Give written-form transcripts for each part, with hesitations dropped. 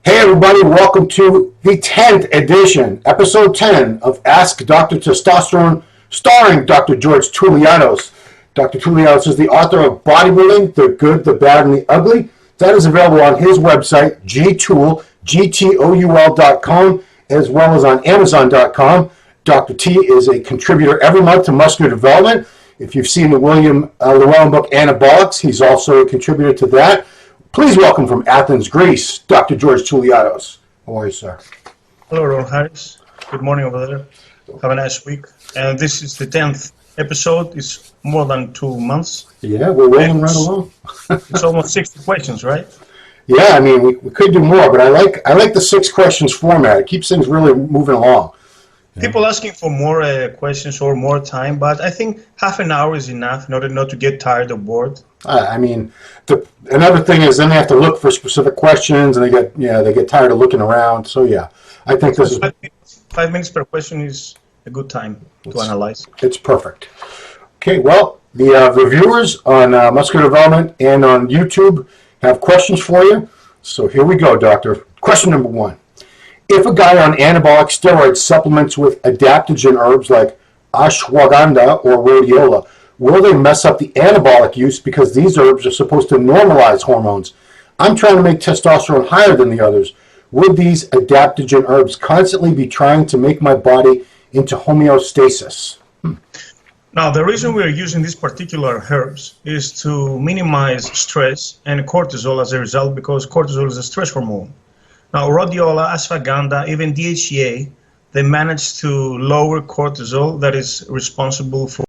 Hey everybody, welcome to the 10th edition, episode 10 of Ask Dr. Testosterone, starring Dr. George Touliatos. Dr. Touliatos is the author of Bodybuilding, The Good, the Bad, and the Ugly. That is available on his website, gtoul.com, as well as on Amazon.com. Dr. T is a contributor every month to Muscular Development. If you've seen the Llewellyn book, Anabolics, he's also a contributor to that. Please welcome from Athens, Greece, Dr. George Touliatos. How are you, sir? Hello, Ron Harris. Good morning over there. Have a nice week. And this is the 10th episode. It's more than 2 months. Yeah, we're rolling right along. It's almost 60 questions, right? Yeah, I mean, we could do more, but I like the 6 questions format. It keeps things really moving along. People asking for more questions or more time, but I think half an hour is enough in order not to get tired or bored. I mean, another thing is then they have to look for specific questions, and they get tired of looking around. So yeah, I think this is 5 minutes per question is a good time to analyze. It's perfect. Okay, well, the viewers on Muscular Development and on YouTube have questions for you. So here we go, Doctor. Question number 1. If a guy on anabolic steroids supplements with adaptogen herbs like ashwagandha or rhodiola, will they mess up the anabolic use because these herbs are supposed to normalize hormones? I'm trying to make testosterone higher than the others. Would these adaptogen herbs constantly be trying to make my body into homeostasis? Now, the reason we're using these particular herbs is to minimize stress and cortisol as a result, because cortisol is a stress hormone. Now, rhodiola, ashwagandha, even DHEA, they manage to lower cortisol that is responsible for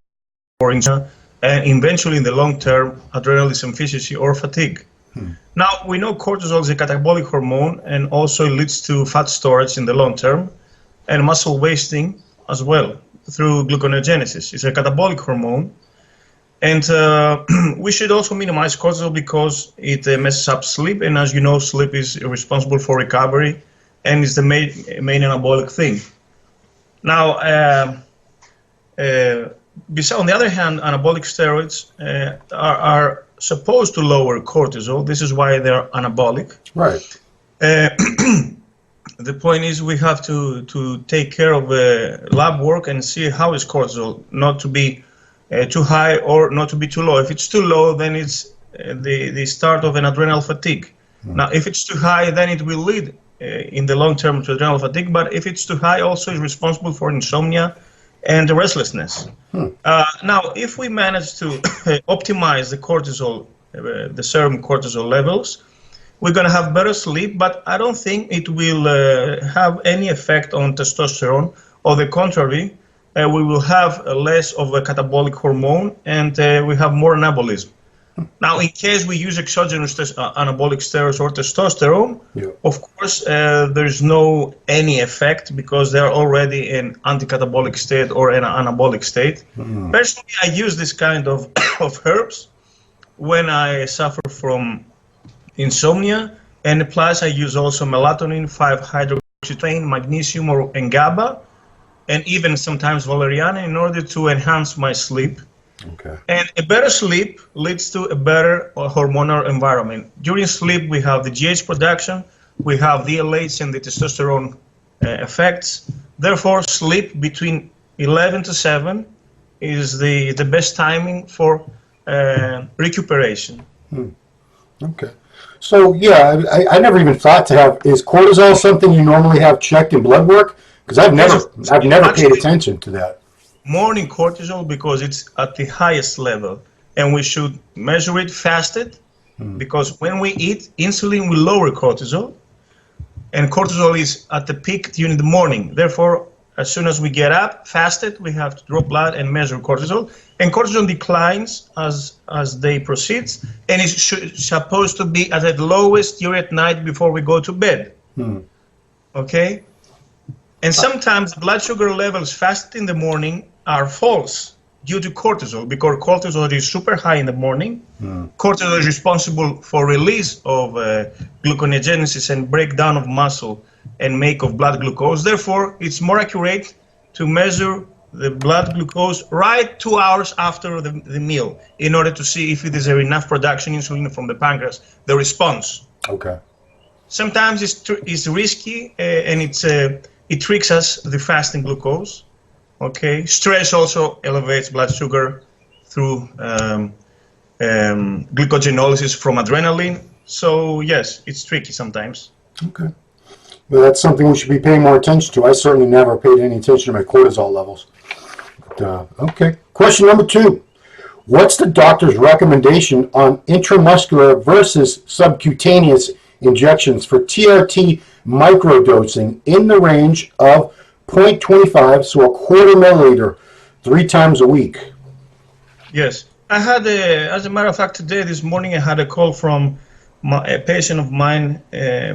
insomnia and eventually in the long term adrenal insufficiency or fatigue. Now, we know cortisol is a catabolic hormone and also leads to fat storage in the long term and muscle wasting as well through gluconeogenesis. It's a catabolic hormone. And we should also minimize cortisol because it messes up sleep. And as you know, sleep is responsible for recovery and is the main anabolic thing. Now, on the other hand, anabolic steroids are supposed to lower cortisol. This is why they're anabolic. Right. The point is we have to take care of lab work and see how is cortisol, not to be too high or not to be too low. If it's too low, then it's the start of an adrenal fatigue. Now, if it's too high, then it will lead in the long term to adrenal fatigue. But if it's too high, also is responsible for insomnia and restlessness. Now, if we manage to optimize the cortisol, the serum cortisol levels, we're going to have better sleep, but I don't think it will have any effect on testosterone. On the contrary, we will have less of a catabolic hormone and we have more anabolism. Now, in case we use exogenous anabolic steroids or testosterone, of course, there's no any effect because they're already in anti-catabolic state or an anabolic state. Personally, I use this kind of herbs when I suffer from insomnia, and plus I use also melatonin, 5-hydroxytryptamine, magnesium and GABA, and even sometimes valeriana in order to enhance my sleep. Okay. And a better sleep leads to a better hormonal environment. During sleep, we have the GH production, we have the LH and the testosterone effects. Therefore, sleep between 11 to 7 is the best timing for recuperation. Okay. So, yeah, I never even thought to have, is cortisol something you normally have checked in blood work? Because I've never paid attention to that. Morning cortisol, because it's at the highest level, and we should measure it fasted, because when we eat, insulin will lower cortisol, and cortisol is at the peak during the morning. Therefore, as soon as we get up, fasted, we have to draw blood and measure cortisol, and cortisol declines as day proceeds, and it's supposed to be at the lowest during at night before we go to bed. Okay? And sometimes blood sugar levels fasted in the morning are false due to cortisol, because cortisol is super high in the morning. Cortisol is responsible for release of gluconeogenesis and breakdown of muscle and make of blood glucose. Therefore, it's more accurate to measure the blood glucose right 2 hours after the meal in order to see if it is enough production insulin from the pancreas, the response. Okay. Sometimes it's risky and it tricks us, the fasting glucose. Okay, stress also elevates blood sugar through glycogenolysis from adrenaline. So yes, it's tricky sometimes. Okay. Well, that's something we should be paying more attention to. I certainly never paid any attention to my cortisol levels. But, okay. Question number 2. What's the doctor's recommendation on intramuscular versus subcutaneous injections for TRT microdosing in the range of 0.25, so a quarter milliliter, 3 times a week? Yes. I had, as a matter of fact, this morning, I had a call from a patient of mine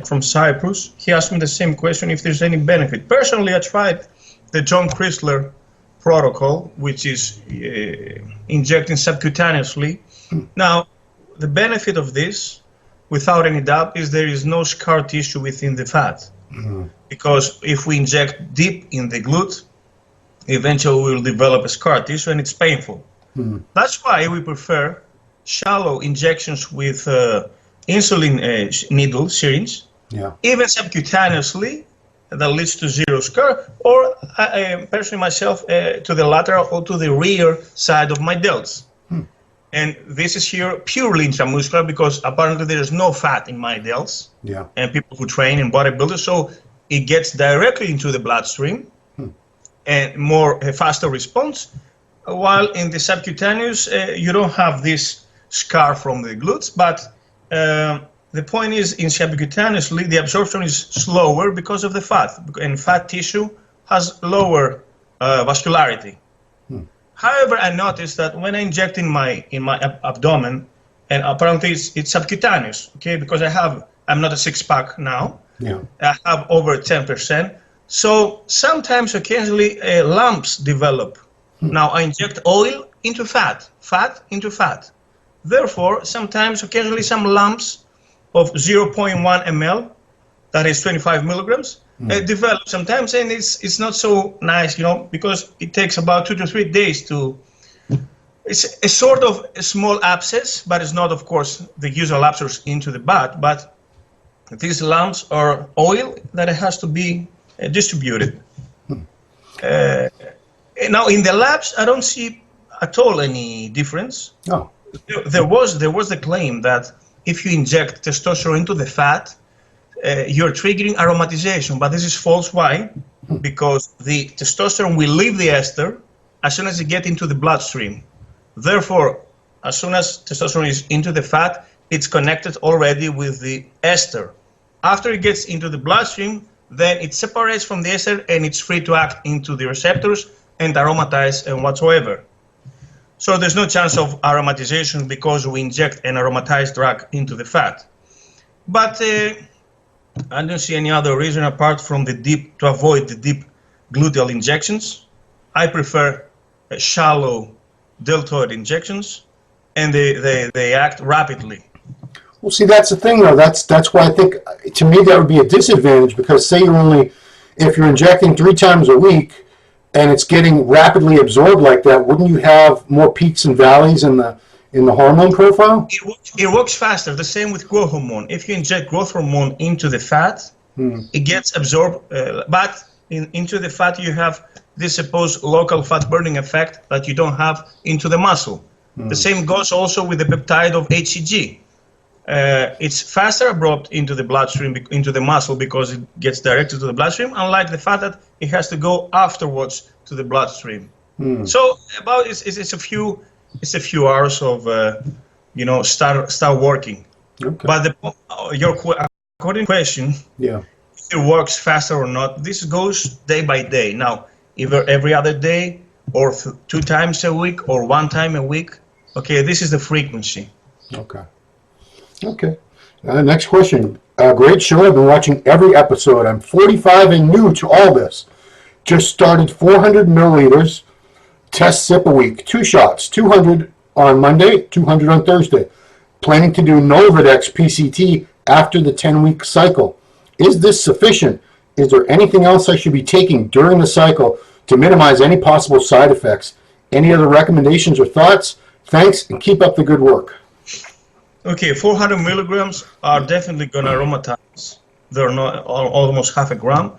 from Cyprus. He asked me the same question, if there's any benefit. Personally, I tried the John Chrysler protocol, which is injecting subcutaneously. Now, the benefit of this, without any doubt, is there is no scar tissue within the fat. Because if we inject deep in the glute, eventually we will develop a scar tissue and it's painful. That's why we prefer shallow injections with insulin needle syringe, even subcutaneously, that leads to zero scar, or personally myself to the lateral or to the rear side of my delts. And this is here purely intramuscular because apparently there is no fat in my delts. And people who train in bodybuilders, so it gets directly into the bloodstream and a faster response. While in the subcutaneous, you don't have this scar from the glutes, but the point is, in subcutaneously, the absorption is slower because of the fat, and fat tissue has lower vascularity. However, I noticed that when I inject in my abdomen, and apparently it's subcutaneous, okay, because I'm not a six-pack now. I have over 10%. So sometimes, occasionally, lumps develop. Now I inject oil into fat, fat into fat. Therefore, sometimes, occasionally, some lumps of 0.1 ml, that is 25 milligrams, develop sometimes, and it's not so nice, because it takes about 2 to 3 days to. It's a sort of a small abscess, but it's not, of course, the usual abscess into the butt. But these lumps are oil that has to be distributed. Now in the labs, I don't see at all any difference. No. There was the claim that if you inject testosterone into the fat, you're triggering aromatization, but this is false. Why? Because the testosterone will leave the ester as soon as it gets into the bloodstream. Therefore, as soon as testosterone is into the fat, it's connected already with the ester. After it gets into the bloodstream, then it separates from the ester and it's free to act into the receptors and aromatize and whatsoever. So there's no chance of aromatization because we inject an aromatized drug into the fat. But I don't see any other reason apart from to avoid the deep gluteal injections. I prefer shallow deltoid injections, and they act rapidly. Well, see, that's the thing, though. That's why I think, to me, that would be a disadvantage, because say if you're injecting 3 times a week, and it's getting rapidly absorbed like that, wouldn't you have more peaks and valleys in the hormone profile? It works faster. The same with growth hormone. If you inject growth hormone into the fat, it gets absorbed. But into the fat, you have this supposed local fat burning effect that you don't have into the muscle. The same goes also with the peptide of HCG. It's faster absorbed into the bloodstream, into the muscle, because it gets directed to the bloodstream, unlike the fat that it has to go afterwards to the bloodstream. So about it's a few hours of start working. Okay. But according to the question, if it works faster or not, this goes day by day. Now, either every other day or 2 times a week or 1 time a week. Okay, this is the frequency. Okay. Next question. Great show. I've been watching every episode. I'm 45 and new to all this. Just started 400 milliliters test sip a week. 2 shots. 200 on Monday, 200 on Thursday. Planning to do Novadex PCT after the 10-week cycle. Is this sufficient? Is there anything else I should be taking during the cycle to minimize any possible side effects? Any other recommendations or thoughts? Thanks, and keep up the good work. Okay, 400 milligrams are definitely going to aromatize They're not almost half a gram.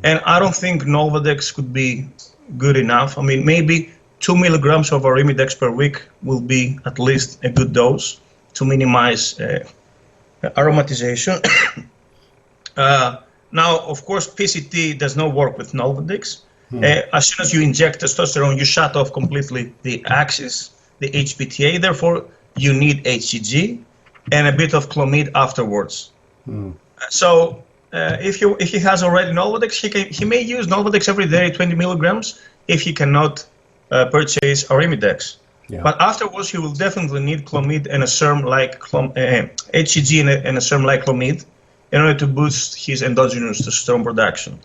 And I don't think Nolvadex could be good enough. I mean, maybe 2 milligrams of Arimidex per week will be at least a good dose to minimize aromatization. Now, of course, PCT does not work with Nolvadex. As soon as you inject testosterone, you shut off completely the axis, the HPTA. Therefore, you need HCG and a bit of Clomid afterwards. So if he has already Nolvadex, he may use Nolvadex every day, 20 milligrams, if he cannot purchase Arimidex. Yeah. But afterwards, he will definitely need Clomid and a serum like HCG and a serum like Clomid in order to boost his endogenous testosterone production.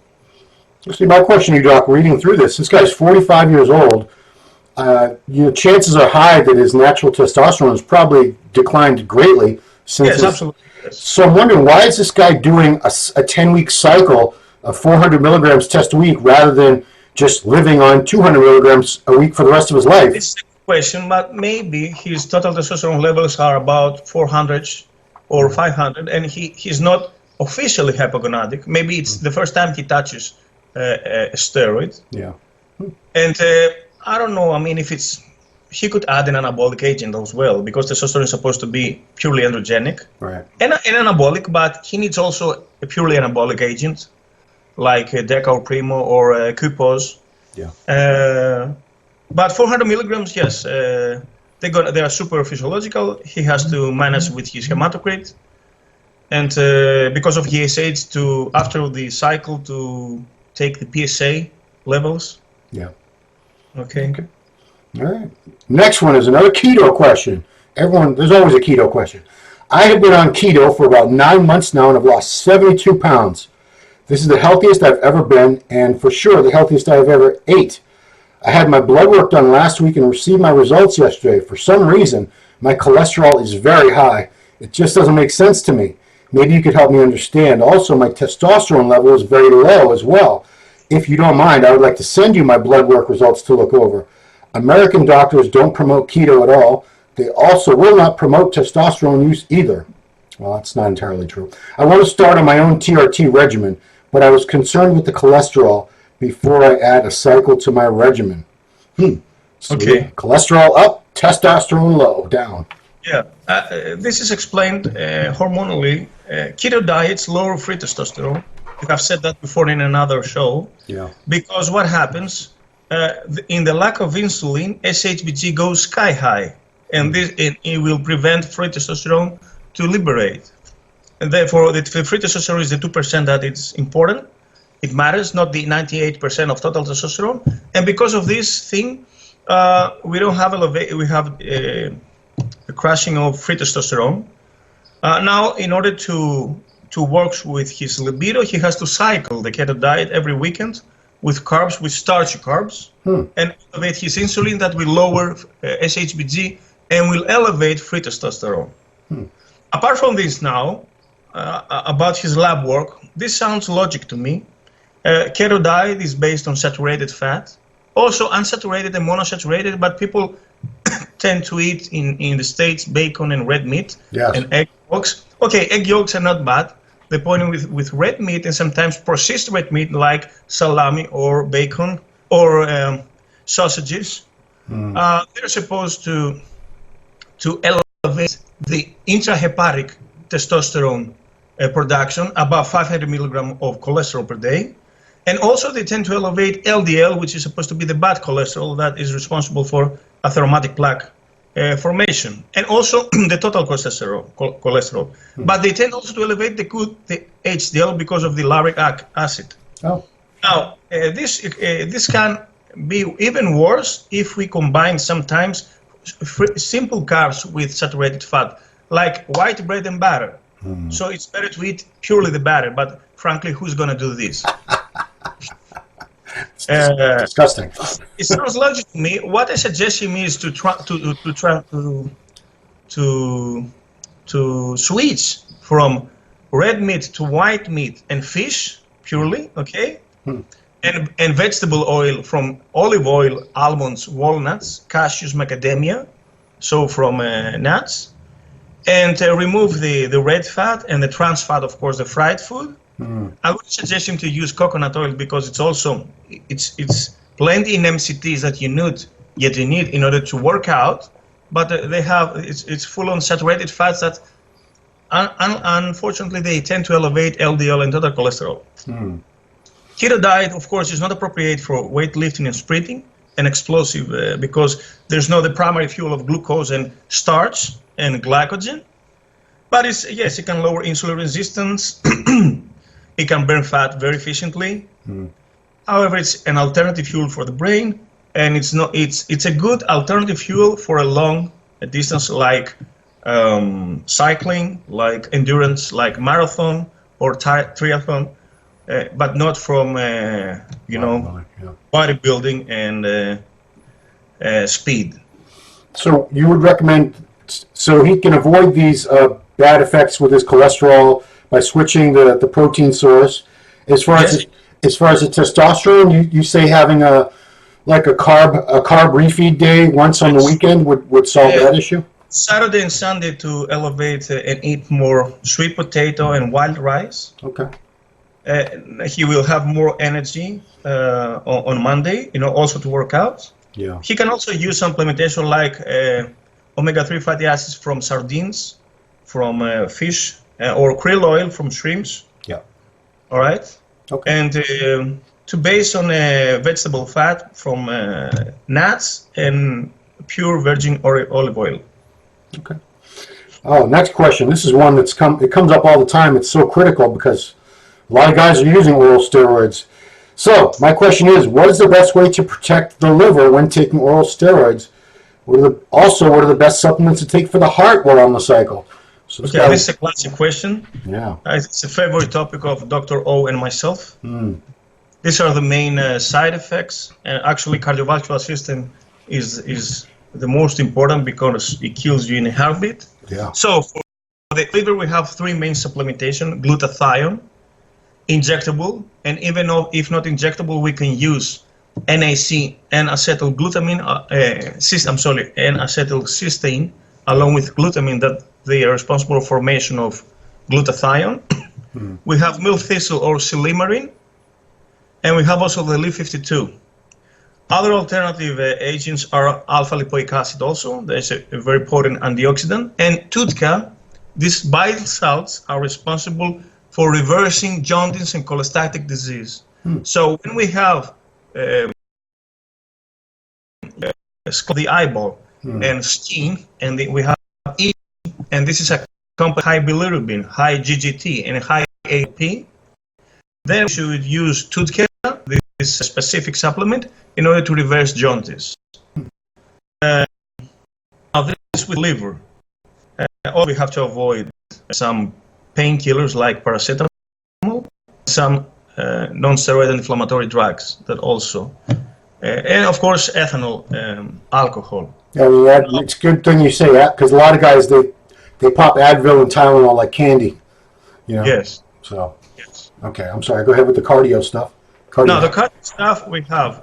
See, my question to you, Doc, reading through this guy's 45 years old. Chances are high that his natural testosterone has probably declined greatly since. Yes, absolutely. Yes. So I'm wondering, why is this guy doing a 10-week cycle of 400 milligrams test a week rather than just living on 200 milligrams a week for the rest of his life? It's a question, but maybe his total testosterone levels are about 400 or 500, and he's not officially hypogonadic. Maybe it's the first time he touches a steroid. Yeah. And I don't know, I mean, he could add an anabolic agent as well, because testosterone is supposed to be purely androgenic. Right. And anabolic, but he needs also a purely anabolic agent, like Deca or Primo or Kupos. Yeah. But 400 milligrams, yes, they are super physiological. He has to manage with his hematocrit. And because of ESH, after the cycle, to take the PSA levels. Yeah. Okay. All right. Next one is another keto question. There's always a keto question. I have been on keto for about 9 months now and have lost 72 pounds. This is the healthiest I've ever been, and for sure the healthiest I've ever ate. I had my blood work done last week and received my results yesterday. For some reason, my cholesterol is very high. It just doesn't make sense to me. Maybe you could help me understand. Also, my testosterone level is very low as well. If you don't mind, I would like to send you my blood work results to look over. American doctors don't promote keto at all. They also will not promote testosterone use either. Well, that's not entirely true. I want to start on my own TRT regimen, but I was concerned with the cholesterol before I add a cycle to my regimen. So Okay. Cholesterol up, testosterone low, down. Yeah, this is explained hormonally. Keto diets lower free testosterone. We have said that before in another show. Yeah. Because what happens, in the lack of insulin, SHBG goes sky high, and it will prevent free testosterone to liberate. And therefore, the free testosterone is the 2% that is important. It matters, not the 98% of total testosterone. And because of this thing, we have a crashing of free testosterone. Now, in order to work with his libido, he has to cycle the keto diet every weekend with carbs, with starchy carbs, and elevate his insulin that will lower SHBG and will elevate free testosterone. Apart from this now, about his lab work, this sounds logic to me. Keto diet is based on saturated fat, also unsaturated and monosaturated, but people tend to eat in the States bacon and red meat. Yes. And egg yolks. Okay, egg yolks are not bad. The point with red meat and sometimes processed red meat like salami or bacon or sausages, they're supposed to elevate the intrahepatic testosterone production above 500 milligrams of cholesterol per day. And also they tend to elevate LDL, which is supposed to be the bad cholesterol that is responsible for atherosclerotic plaque formation, and also the total cholesterol. But they tend also to elevate the HDL because of the lauric acid. Oh. Now, this can be even worse if we combine sometimes simple carbs with saturated fat, like white bread and butter. So it's better to eat purely the batter, but frankly, who's going to do this? Disgusting. It sounds logical to me. What I suggest him is to try to switch from red meat to white meat and fish purely, okay? And vegetable oil from olive oil, almonds, walnuts, cashews, macadamia, so from nuts. and remove the red fat and the trans fat, of course, the fried food. I would suggest him to use coconut oil because it's plenty in MCTs that you need in order to work out, but it's full on saturated fats that unfortunately they tend to elevate LDL and total cholesterol. Keto diet, of course, is not appropriate for weightlifting and sprinting and explosive because there's no the primary fuel of glucose and starch and glycogen. But it can lower insulin resistance. It can burn fat very efficiently. However, it's an alternative fuel for the brain, and it's a good alternative fuel for a long distance like cycling, like endurance, like marathon or triathlon, but not from bodybuilding and speed. So you would recommend, so he can avoid these bad effects with his cholesterol by switching the protein source. As far as the testosterone, you say having a carb refeed day once on the weekend would solve that issue? Saturday and Sunday to elevate and eat more sweet potato and wild rice. Okay. He will have more energy on Monday, also to work out. Yeah. He can also use supplementation like omega-3 fatty acids from sardines, from fish, or krill oil from shrimps. Yeah. All right. Okay. And to base on vegetable fat from nuts and pure virgin olive oil. Okay. Oh, next question. This is one it comes up all the time. It's so critical because a lot of guys are using oral steroids. So my question is, what is the best way to protect the liver when taking oral steroids? What are the best supplements to take for the heart while on the cycle? So this is a classic question. Yeah. It's a favorite topic of Dr. O and myself. These are the main side effects. And actually, cardiovascular system is the most important because it kills you in a heartbeat. Yeah. So for the liver, we have three main supplementation: glutathione, injectable, and even if not injectable, we can use NAC and acetylglutamine, and acetylcysteine, along with glutamine, that they are responsible for formation of glutathione. We have milthisil or silymarin, and we have also the Li52. Other alternative agents are alpha-lipoic acid also. There's a very potent antioxidant. And TUDCA, these bile salts are responsible for reversing jaundice and cholestatic disease. So when we have the eyeball and skin, and we have and this is a compound high bilirubin, high GGT, and high AP, then we should use TUDCA, this specific supplement, in order to reverse jaundice. Now this with liver. We have to avoid some painkillers like paracetamol, some non-steroid inflammatory drugs that also, and of course ethanol, alcohol. Yeah, it's a good thing you say that because a lot of guys they pop Advil and Tylenol like candy. Yes. So. Yes. Okay, I'm sorry. Go ahead with the cardio stuff. Now the cardio stuff we have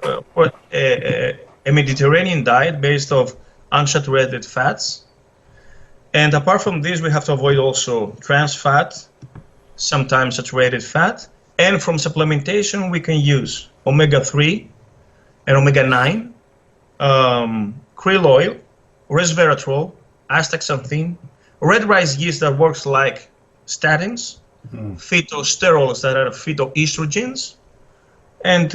a Mediterranean diet based of unsaturated fats. And apart from this, we have to avoid also trans fat, sometimes saturated fat. And from supplementation, we can use omega-3 and omega-9, krill oil, resveratrol, astaxanthin, red rice yeast that works like statins, phytosterols that are phytoestrogens, and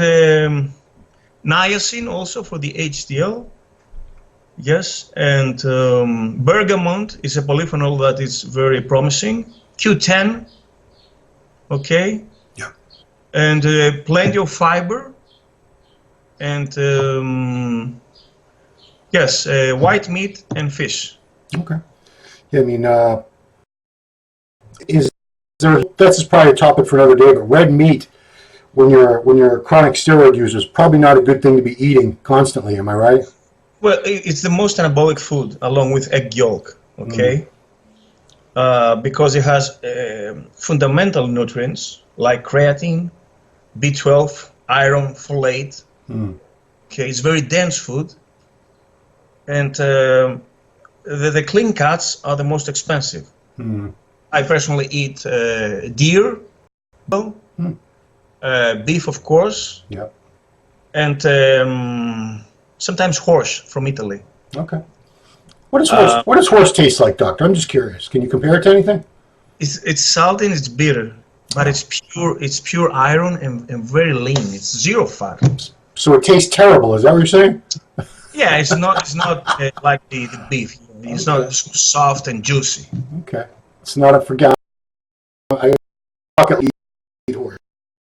niacin also for the HDL. Yes, and bergamot is a polyphenol that is very promising. Q10, okay. Yeah. And plenty of fiber. And white meat and fish. Okay. Yeah, I mean, that's probably a topic for another day. But red meat, when you're a chronic steroid user, is probably not a good thing to be eating constantly. Am I right? Well, it's the most anabolic food, along with egg yolk, okay? Because it has fundamental nutrients like creatine, B12, iron, folate. Okay, it's very dense food. And the clean cuts are the most expensive. I personally eat deer, beef, of course, and sometimes horse from Italy. Okay. What does horse taste like, doctor? I'm just curious. Can you compare it to anything? It's salty and it's bitter, but it's pure iron and very lean. It's zero fat. So it tastes terrible. Is that what you're saying? Yeah, it's not like the beef. It's not soft and juicy. Okay. It's not a forgotten. I eat horse.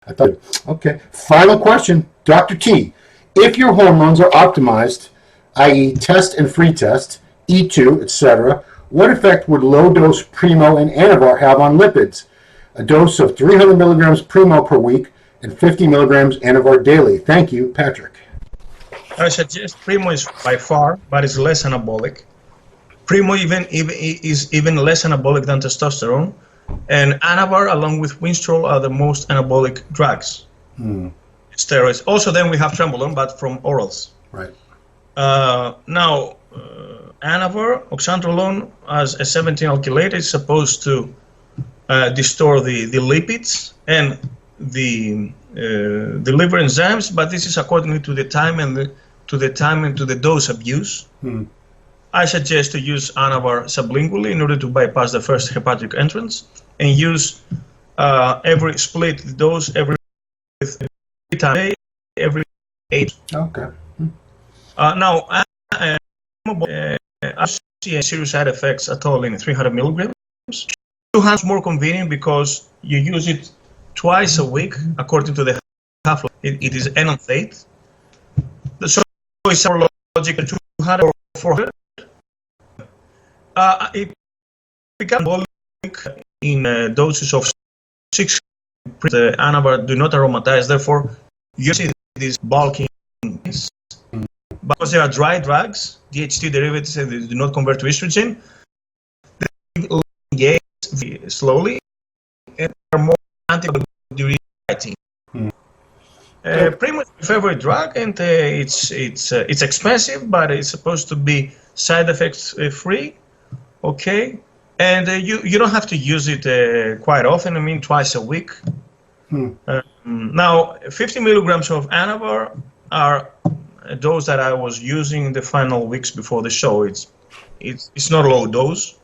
I thought. Okay. Final question, Dr. T. If your hormones are optimized, i.e., test and free test, E2, etc., what effect would low-dose Primo and Anavar have on lipids? A dose of 300 milligrams Primo per week and 50 milligrams Anavar daily. Thank you, Patrick. I suggest Primo is by far, but it's less anabolic. Primo is even less anabolic than testosterone, and Anavar, along with Winstrol, are the most anabolic drugs. Steroids. Also, then we have Trenbolone, but from orals. Right. Now, Anavar, oxandrolone, as a 17 alkylate, is supposed to distort the lipids and the liver enzymes, but this is according to the time and to the dose abuse. I suggest to use Anavar sublingually in order to bypass the first hepatic entrance and use every split dose every time a day, every 8. Okay. Now, I see any serious side effects at all in 300 milligrams. 200 is more convenient because you use it twice a week according to the half-life. It is enanthate. So it's more logical 200 or 400. It becomes anabolic in doses of 6. The Anavar do not aromatize, therefore you see this bulking. Because they are dry drugs, DHT derivatives, and they do not convert to estrogen, they engage slowly and are more anti-diuretic. Primo is my favorite drug, and it's expensive, but it's supposed to be side effects free. Okay, and you don't have to use it quite often. I mean, twice a week. Now, 50 milligrams of Anavar are a dose that I was using in the final weeks before the show. It's not a low dose.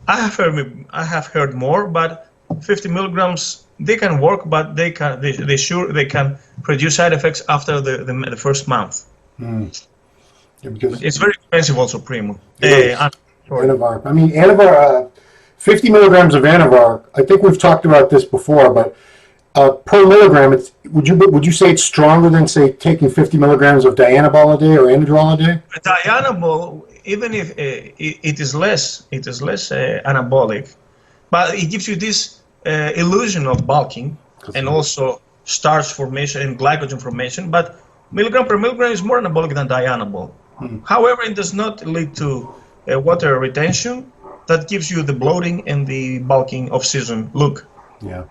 I have heard more, but 50 milligrams they can work, but they can produce side effects after the first month. Yeah, because it's very expensive, also Primo. Anavar. I mean, Anavar. 50 milligrams of Anavar. I think we've talked about this before, but per milligram, would you say it's stronger than, say, taking 50 milligrams of Dianabol a day or Anadrol a day? Dianabol, even if it is less anabolic, but it gives you this illusion of bulking and also starch formation and glycogen formation. But milligram per milligram is more anabolic than Dianabol. However, it does not lead to water retention. That gives you the bloating and the bulking off-season look. Yeah.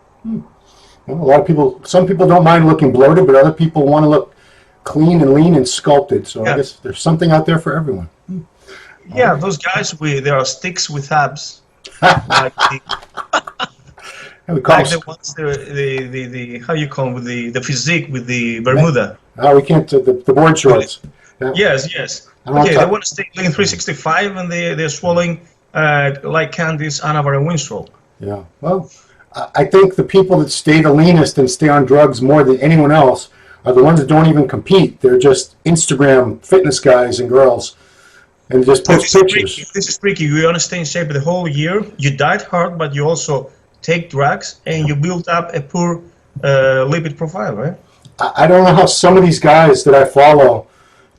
Well, a lot of people, some people don't mind looking bloated, but other people want to look clean and lean and sculpted. So I guess there's something out there for everyone. Yeah, those guys, there are sticks with abs. Like the ones, the how you call them, the physique with the Bermuda. Oh, we can't, the board shorts. Yeah. Yes. Okay, they want to stay lean 365 and they're swallowing like candies, Anavar and Winstrol. Yeah, well, I think the people that stay the leanest and stay on drugs more than anyone else are the ones that don't even compete. They're just Instagram fitness guys and girls, and just post pictures. This is tricky. You want to stay in shape the whole year. You diet hard, but you also take drugs, and you build up a poor lipid profile, right? I don't know how some of these guys that I follow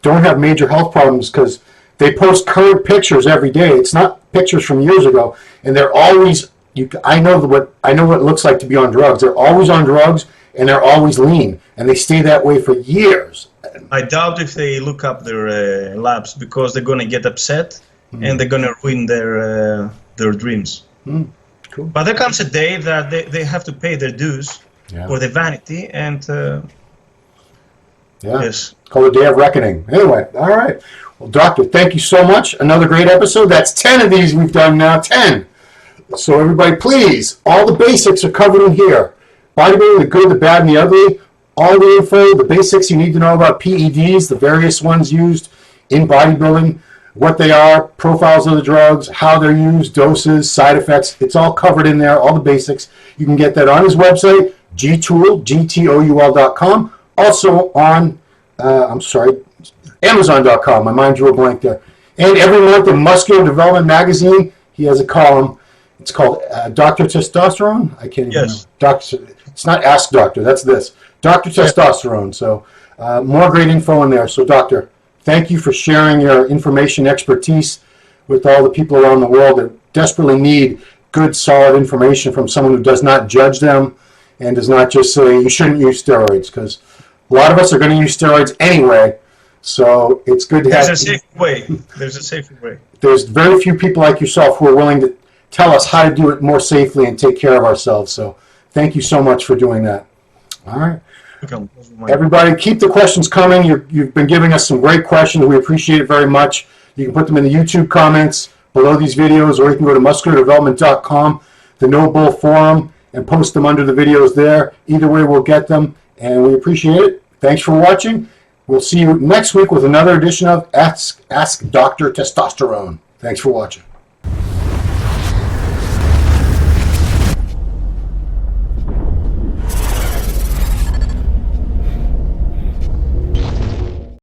don't have major health problems because they post current pictures every day. It's not pictures from years ago, and they're always. I know what it looks like to be on drugs. They're always on drugs, and they're always lean, and they stay that way for years. I doubt if they look up their labs because they're going to get upset and they're going to ruin their dreams. Cool. But there comes a day that they have to pay their dues for the vanity, and yes, called the day of reckoning. Anyway, all right. Well, Doctor, thank you so much. Another great episode. That's 10 of these we've done now. 10. So everybody, please, all the basics are covered in here. Bodybuilding, the good, the bad, and the ugly. All the info, the basics you need to know about PEDs, the various ones used in bodybuilding, what they are, profiles of the drugs, how they're used, doses, side effects. It's all covered in there, all the basics. You can get that on his website, gtoul.com. Also on, Amazon.com. My mind drew a blank there. And every month in Muscular Development Magazine, he has a column. It's called Dr. Testosterone. I can't even know. It's not Ask Doctor. That's this. Dr. Testosterone. So more great info in there. So, Doctor, thank you for sharing your information expertise with all the people around the world that desperately need good, solid information from someone who does not judge them and does not just say you shouldn't use steroids, because a lot of us are going to use steroids anyway. So it's good to have... There's a safe way. There's a safer way. There's very few people like yourself who are willing to tell us how to do it more safely and take care of ourselves. So thank you so much for doing that. All right. Everybody, keep the questions coming. You've been giving us some great questions. We appreciate it very much. You can put them in the YouTube comments below these videos, or you can go to musculardevelopment.com, the No Bull Forum, and post them under the videos there. Either way, we'll get them, and we appreciate it. Thanks for watching. We'll see you next week with another edition of Ask Dr. Testosterone. Thanks for watching.